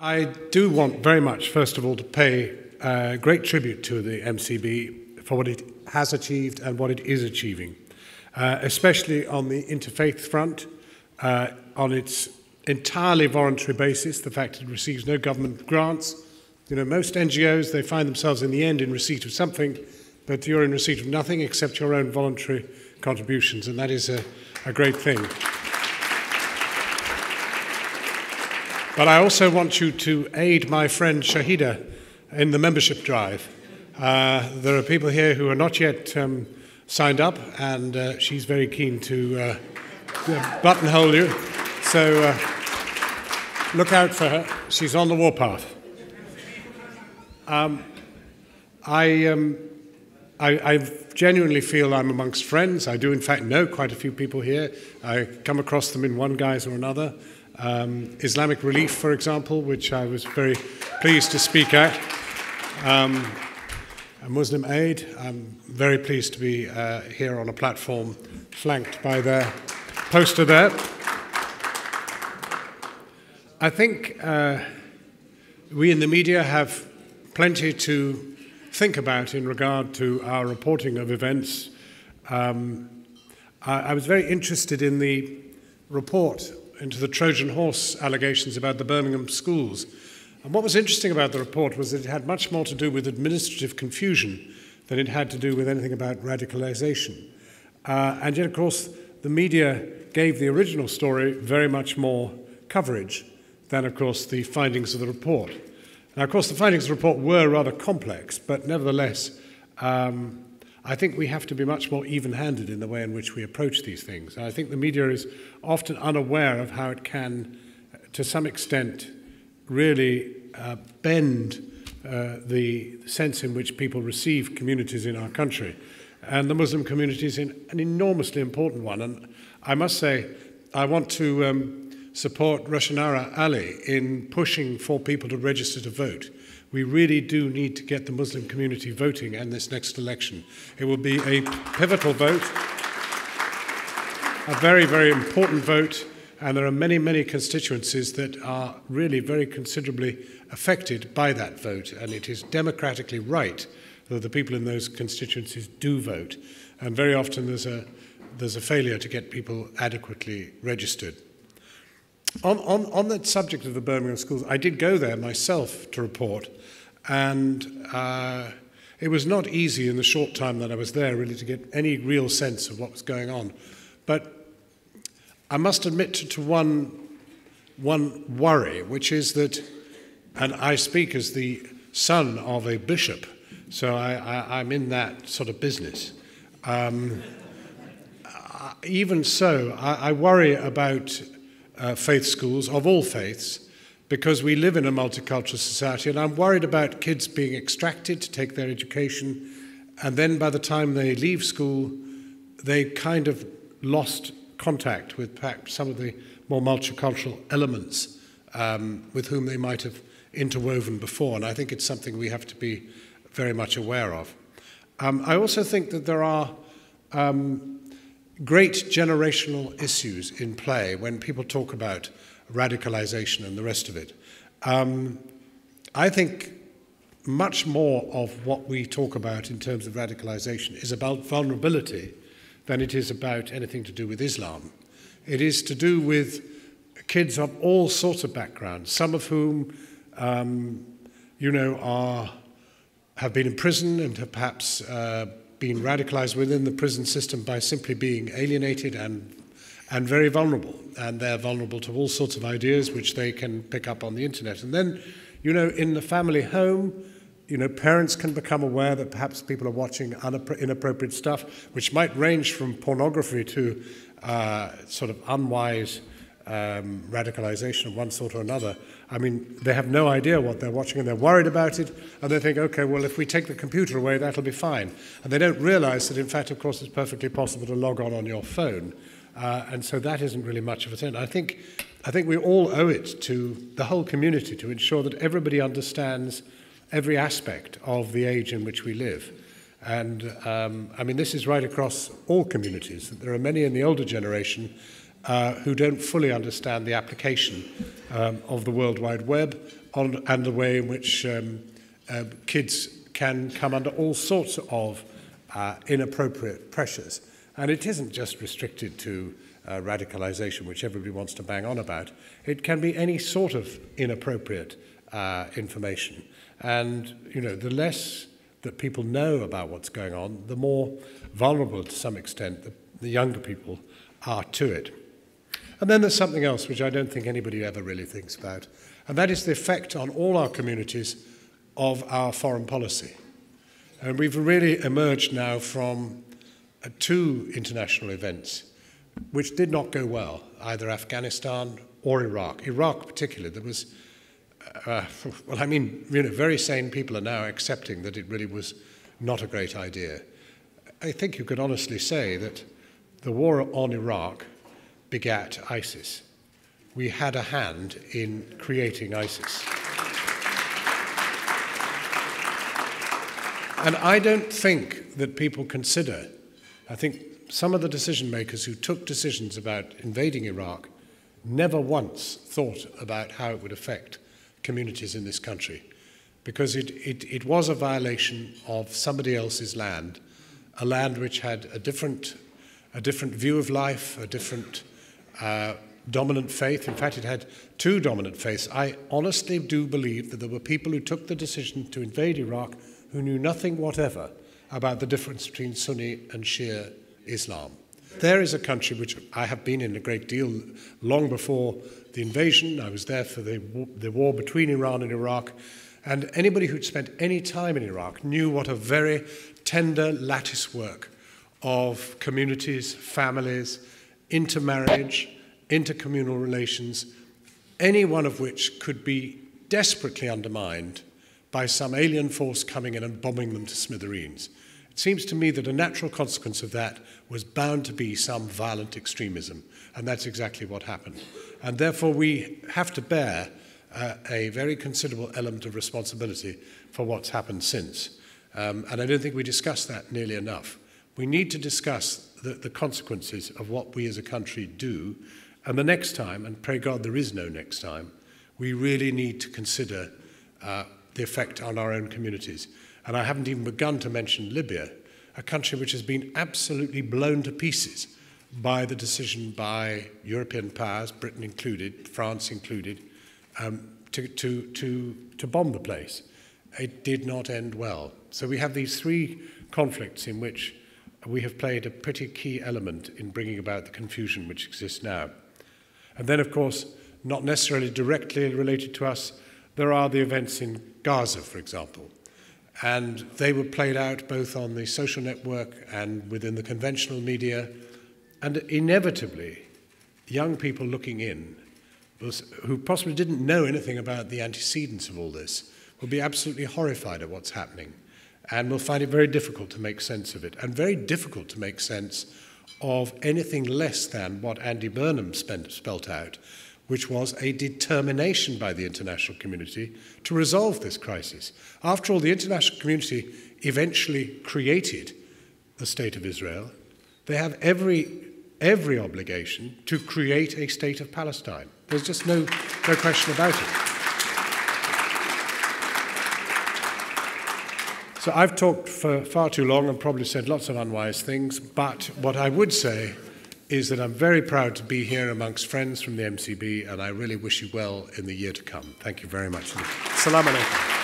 I do want very much, first of all, to pay great tribute to the MCB for what it has achieved and what it is achieving, especially on the interfaith front, on its entirely voluntary basis, the fact it receives no government grants. You know, most NGOs, they find themselves in the end in receipt of something, but you're in receipt of nothing except your own voluntary contributions, and that is a great thing. But I also want you to aid my friend Shahida in the membership drive. There are people here who are not yet signed up, and she's very keen to buttonhole you. So look out for her. She's on the warpath. I genuinely feel I'm amongst friends. I do, in fact, know quite a few people here. I come across them in one guise or another. Islamic Relief, for example, which I was very pleased to speak at. Muslim Aid, I'm very pleased to be here on a platform flanked by their poster there. I think we in the media have plenty to think about in regard to our reporting of events. I was very interested in the report into the Trojan horse allegations about the Birmingham schools. And what was interesting about the report was that it had much more to do with administrative confusion than it had to do with anything about radicalization. And yet, of course, the media gave the original story very much more coverage than, of course, the findings of the report. Now, of course, the findings of the report were rather complex, but nevertheless, I think we have to be much more even-handed in the way in which we approach these things. And I think the media is often unaware of how it can, to some extent, really bend the sense in which people receive communities in our country. And the Muslim community is an enormously important one. And I must say, I want to support Rashanara Ali in pushing for people to register to vote. We really do need to get the Muslim community voting in this next election. It will be a pivotal vote, a very, very important vote, and there are many, many constituencies that are really very considerably affected by that vote, and it is democratically right that the people in those constituencies do vote, and very often there's a failure to get people adequately registered. On that subject of the Birmingham schools, I did go there myself to report, and it was not easy in the short time that I was there really to get any real sense of what was going on. But I must admit to one worry, which is that, and I speak as the son of a bishop, so I'm in that sort of business. Even so, I worry about faith schools, of all faiths, because we live in a multicultural society, and I'm worried about kids being extracted to take their education, and then by the time they leave school, they kind of lost contact with perhaps some of the more multicultural elements with whom they might have interwoven before, and I think it's something we have to be very much aware of. I also think that there are great generational issues in play when people talk about radicalization and the rest of it. I think much more of what we talk about in terms of radicalization is about vulnerability than it is about anything to do with Islam. It is to do with kids of all sorts of backgrounds, some of whom, have been in prison and have perhaps been radicalized within the prison system by simply being alienated and very vulnerable. And they're vulnerable to all sorts of ideas which they can pick up on the internet. And then, in the family home, parents can become aware that perhaps people are watching inappropriate stuff, which might range from pornography to sort of unwise radicalization of one sort or another. I mean, they have no idea what they're watching, and they're worried about it, and they think, okay, well, if we take the computer away, that'll be fine. And they don't realize that, in fact, of course, it's perfectly possible to log on your phone. And so that isn't really much of a thing. I think we all owe it to the whole community to ensure that everybody understands every aspect of the age in which we live. And, I mean, this is right across all communities. There are many in the older generation who don't fully understand the application of the World Wide Web and the way in which kids can come under all sorts of inappropriate pressures. And it isn't just restricted to radicalization, which everybody wants to bang on about. It can be any sort of inappropriate information. And, the less that people know about what's going on, the more vulnerable, to some extent, the younger people are to it. And then there's something else which I don't think anybody ever really thinks about, and that is the effect on all our communities of our foreign policy. And we've really emerged now from two international events which did not go well, either Afghanistan or Iraq. Iraq particularly, there was, very sane people are now accepting that it really was not a great idea. I think you could honestly say that the war on Iraq begat ISIS. We had a hand in creating ISIS. And I don't think that people consider, I think some of the decision makers who took decisions about invading Iraq never once thought about how it would affect communities in this country, because it was a violation of somebody else's land, a land which had a different view of life, a different dominant faith. In fact, it had two dominant faiths. I honestly do believe that there were people who took the decision to invade Iraq who knew nothing whatever about the difference between Sunni and Shia Islam. There is a country which I have been in a great deal long before the invasion. I was there for the war between Iran and Iraq, and anybody who'd spent any time in Iraq knew what a very tender lattice work of communities, families, intermarriage, intercommunal relations, any one of which could be desperately undermined by some alien force coming in and bombing them to smithereens. It seems to me that a natural consequence of that was bound to be some violent extremism, and that's exactly what happened. And therefore we have to bear a very considerable element of responsibility for what's happened since. And I don't think we discuss that nearly enough. We need to discuss the consequences of what we as a country do, and the next time, and pray God there is no next time, we really need to consider the effect on our own communities. And I haven't even begun to mention Libya, a country which has been absolutely blown to pieces by the decision by European powers, Britain included, France included, to bomb the place. It did not end well. So we have these three conflicts in which we have played a pretty key element in bringing about the confusion which exists now. And then, of course, not necessarily directly related to us, there are the events in Gaza, for example. And they were played out both on the social network and within the conventional media. And inevitably, young people looking in, who possibly didn't know anything about the antecedents of all this, will be absolutely horrified at what's happening and will find it very difficult to make sense of it, and very difficult to make sense of anything less than what Andy Burnham spelt out, which was a determination by the international community to resolve this crisis. After all, the international community eventually created the State of Israel. They have every obligation to create a state of Palestine. There's just no question about it. So I've talked for far too long and probably said lots of unwise things, but what I would say is that I'm very proud to be here amongst friends from the MCB, and I really wish you well in the year to come. Thank you very much. Assalamu alaikum.